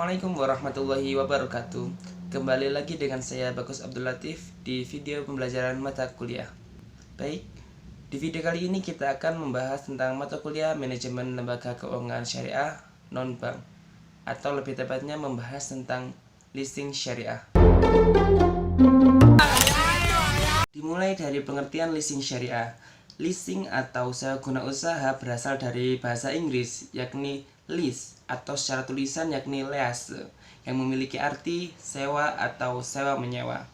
Assalamualaikum warahmatullahi wabarakatuh. Kembali lagi dengan saya Bagus Abdul Latif di video pembelajaran mata kuliah. Baik, di video kali ini kita akan membahas tentang mata kuliah manajemen lembaga keuangan syariah non-bank, atau lebih tepatnya membahas tentang leasing syariah. Dimulai dari pengertian leasing syariah. Leasing atau sewa guna usaha berasal dari bahasa Inggris, yakni lease, atau secara tulisan yakni lease, yang memiliki arti sewa atau sewa menyewa.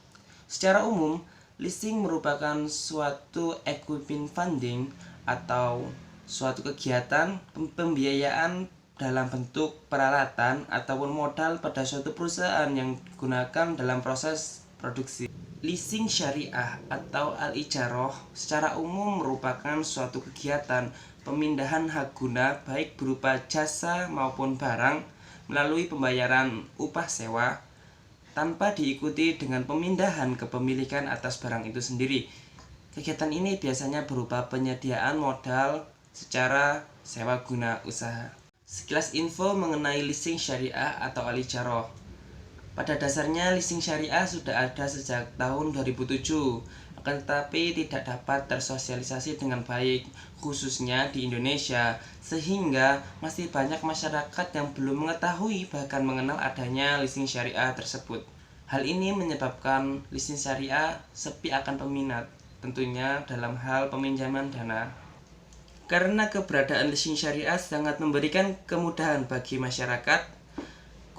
Secara umum, leasing merupakan suatu equipment funding atau suatu kegiatan pembiayaan dalam bentuk peralatan ataupun modal pada suatu perusahaan yang digunakan dalam proses produksi. Leasing syariah atau al-ijarah secara umum merupakan suatu kegiatan pemindahan hak guna baik berupa jasa maupun barang melalui pembayaran upah sewa tanpa diikuti dengan pemindahan kepemilikan atas barang itu sendiri. Kegiatan ini biasanya berupa penyediaan modal secara sewa guna usaha. Sekilas info mengenai leasing syariah atau al-ijarah. Pada dasarnya leasing syariah sudah ada sejak tahun 2007, akan tetapi tidak dapat tersosialisasi dengan baik, khususnya di Indonesia, sehingga masih banyak masyarakat yang belum mengetahui bahkan mengenal adanya leasing syariah tersebut. Hal ini menyebabkan leasing syariah sepi akan peminat, tentunya dalam hal peminjaman dana. Karena keberadaan leasing syariah sangat memberikan kemudahan bagi masyarakat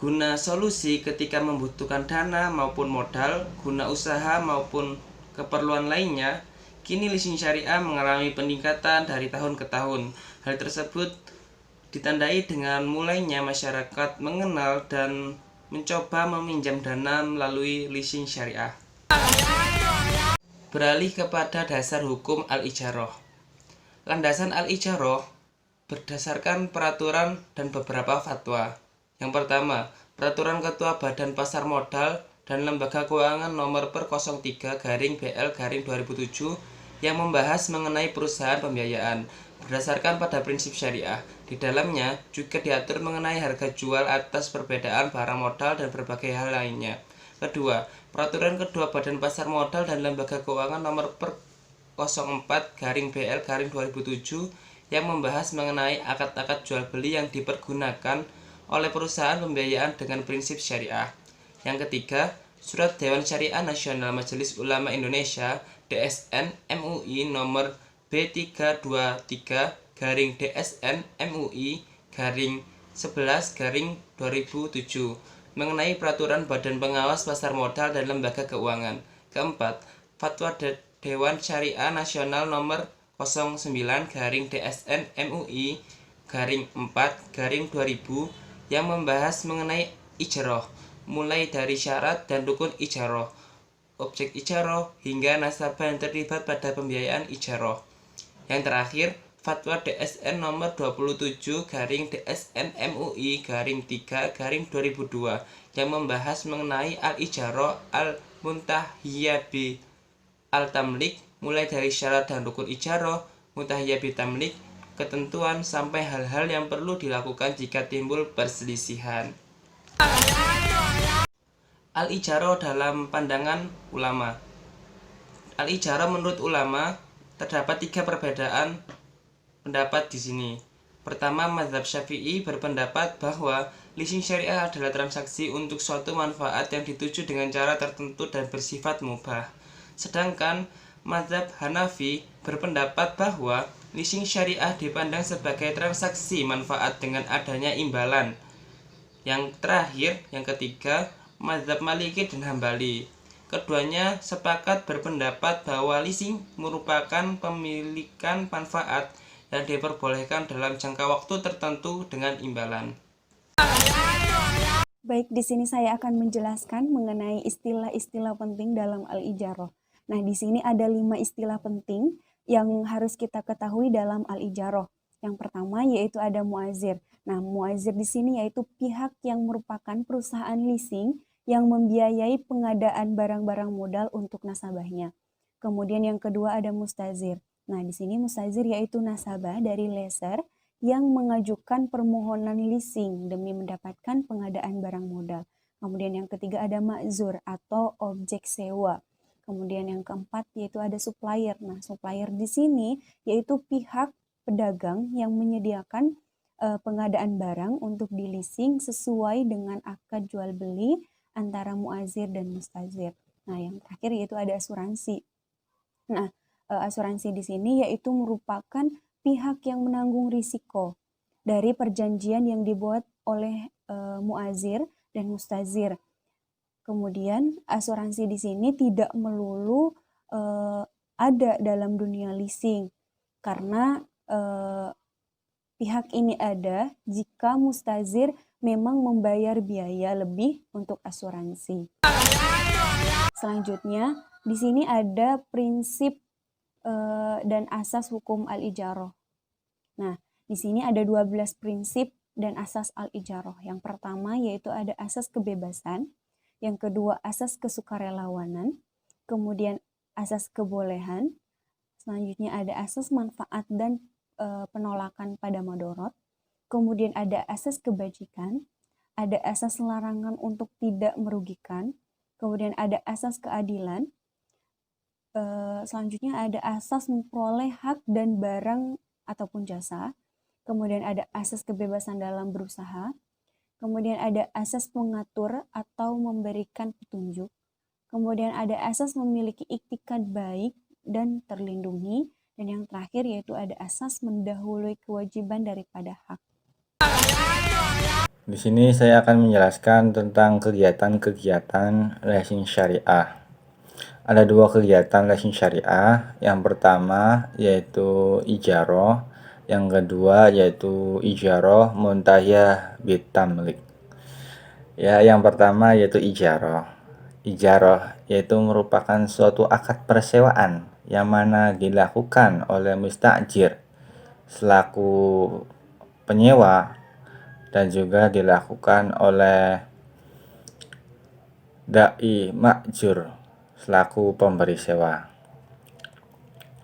guna solusi ketika membutuhkan dana maupun modal guna usaha maupun keperluan lainnya, kini leasing syariah mengalami peningkatan dari tahun ke tahun. Hal tersebut ditandai dengan mulainya masyarakat mengenal dan mencoba meminjam dana melalui leasing syariah. Beralih kepada dasar hukum al-ijarah. Landasan al-ijarah berdasarkan peraturan dan beberapa fatwa. Yang pertama, Peraturan Ketua Badan Pasar Modal dan Lembaga Keuangan Nomor per 03/BL/2007 yang membahas mengenai perusahaan pembiayaan berdasarkan pada prinsip syariah. Di dalamnya juga diatur mengenai harga jual atas perbedaan barang modal dan berbagai hal lainnya. Kedua, Peraturan Ketua Badan Pasar Modal dan Lembaga Keuangan Nomor per 04/BL/2007 yang membahas mengenai akad-akad jual beli yang dipergunakan oleh perusahaan pembiayaan dengan prinsip syariah. Yang ketiga, Surat Dewan Syariah Nasional Majelis Ulama Indonesia (DSN MUI) nomor B323/DSN MUI /11/2007 mengenai peraturan Badan Pengawas Pasar Modal dan Lembaga Keuangan. Keempat, Fatwa Dewan Syariah Nasional nomor 09/DSN MUI /4/2000 yang membahas mengenai ijarah, mulai dari syarat dan rukun ijarah, objek ijarah, hingga nasabah yang terlibat pada pembiayaan ijarah. Yang terakhir, Fatwa DSN nomor 27/DSN MUI /3/2002 yang membahas mengenai al-ijarah al-muntahiyah bi al-tamlik, mulai dari syarat dan rukun ijarah, muntahiyah bi tamlik, ketentuan sampai hal-hal yang perlu dilakukan jika timbul perselisihan. Al-ijarah dalam pandangan ulama. Al-ijarah menurut ulama terdapat 3 perbedaan pendapat di sini. Pertama, mazhab Syafi'i berpendapat bahwa leasing syariah adalah transaksi untuk suatu manfaat yang dituju dengan cara tertentu dan bersifat mubah. Sedangkan mazhab Hanafi berpendapat bahwa leasing syariah dipandang sebagai transaksi manfaat dengan adanya imbalan. Yang terakhir, yang ketiga, mazhab Maliki dan Hambali. Keduanya sepakat berpendapat bahwa leasing merupakan pemilikan manfaat yang diperbolehkan dalam jangka waktu tertentu dengan imbalan. Baik, di sini saya akan menjelaskan mengenai istilah-istilah penting dalam al-ijarah. Nah, di sini ada 5 istilah penting yang harus kita ketahui dalam al-ijarah. Yang pertama yaitu ada muazir. Nah, muazir di sini yaitu pihak yang merupakan perusahaan leasing yang membiayai pengadaan barang-barang modal untuk nasabahnya. Kemudian yang kedua ada mustazir. Nah, di sini mustazir yaitu nasabah dari lessor yang mengajukan permohonan leasing demi mendapatkan pengadaan barang modal. Kemudian yang ketiga ada ma'zur atau objek sewa. Kemudian yang keempat yaitu ada supplier. Nah, supplier di sini yaitu pihak pedagang yang menyediakan pengadaan barang untuk di leasing sesuai dengan akad jual beli antara muazir dan mustazir. Nah, yang terakhir yaitu ada asuransi. Nah, asuransi di sini yaitu merupakan pihak yang menanggung risiko dari perjanjian yang dibuat oleh muazir dan mustazir. Kemudian asuransi di sini tidak melulu ada dalam dunia leasing karena pihak ini ada jika mustazir memang membayar biaya lebih untuk asuransi. Selanjutnya, di sini ada prinsip dan asas hukum al-ijarah. Nah, di sini ada 12 prinsip dan asas al-ijarah. Yang pertama yaitu ada asas kebebasan, yang kedua asas kesukarelawanan, kemudian asas kebolehan, selanjutnya ada asas manfaat dan penolakan pada madorot, kemudian ada asas kebajikan, ada asas larangan untuk tidak merugikan, kemudian ada asas keadilan, selanjutnya ada asas memperoleh hak dan barang ataupun jasa, kemudian ada asas kebebasan dalam berusaha, kemudian ada asas mengatur atau memberikan petunjuk, kemudian ada asas memiliki iktikad baik dan terlindungi, dan yang terakhir yaitu ada asas mendahului kewajiban daripada hak. Di sini saya akan menjelaskan tentang kegiatan-kegiatan leasing syariah. Ada dua kegiatan leasing syariah. Yang pertama yaitu ijarah, yang kedua yaitu ijarah muntahiyah bitamlik. Ya, yang pertama yaitu ijarah. Ijarah yaitu merupakan suatu akad persewaan yang mana dilakukan oleh mustajir selaku penyewa dan juga dilakukan oleh dai ma'jur selaku pemberi sewa.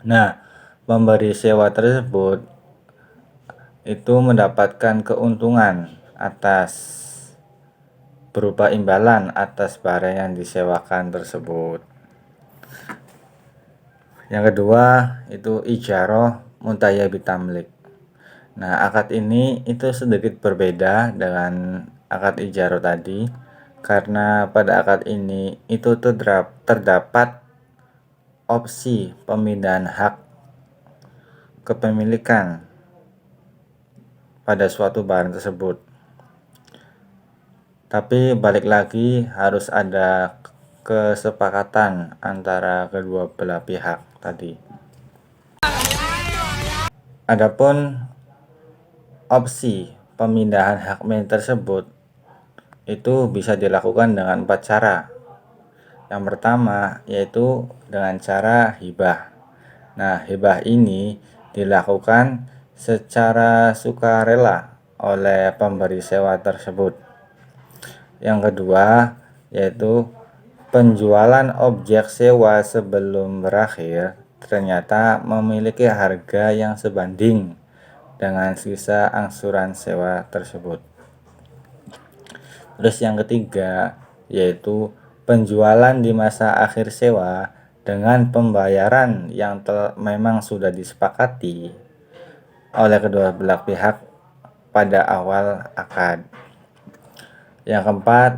Nah, pemberi sewa tersebut itu mendapatkan keuntungan atas berupa imbalan atas barang yang disewakan tersebut. Yang kedua itu ijarah muntahiyah bitamlik. Nah, akad ini itu sedikit berbeda dengan akad ijarah tadi karena pada akad ini itu terdapat opsi pemindahan hak kepemilikan pada suatu barang tersebut. Tapi balik lagi harus ada kesepakatan antara kedua belah pihak tadi. Adapun opsi pemindahan hak milik tersebut itu bisa dilakukan dengan 4 cara. Yang pertama yaitu dengan cara hibah. Nah, hibah ini dilakukan secara sukarela oleh pemberi sewa tersebut. Yang kedua yaitu penjualan objek sewa sebelum berakhir ternyata memiliki harga yang sebanding dengan sisa angsuran sewa tersebut. Terus yang ketiga yaitu penjualan di masa akhir sewa dengan pembayaran yang memang sudah disepakati oleh kedua belah pihak pada awal akad. Yang keempat,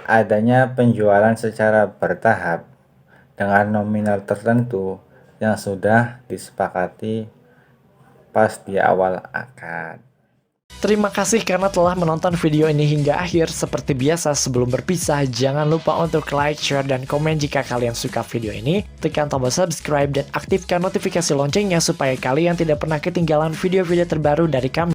adanya penjualan secara bertahap dengan nominal tertentu yang sudah disepakati pas di awal akad. Terima kasih karena telah menonton video ini hingga akhir. Seperti biasa sebelum berpisah, jangan lupa untuk like, share, dan komen jika kalian suka video ini. Tekan tombol subscribe dan aktifkan notifikasi loncengnya supaya kalian tidak pernah ketinggalan video-video terbaru dari kami.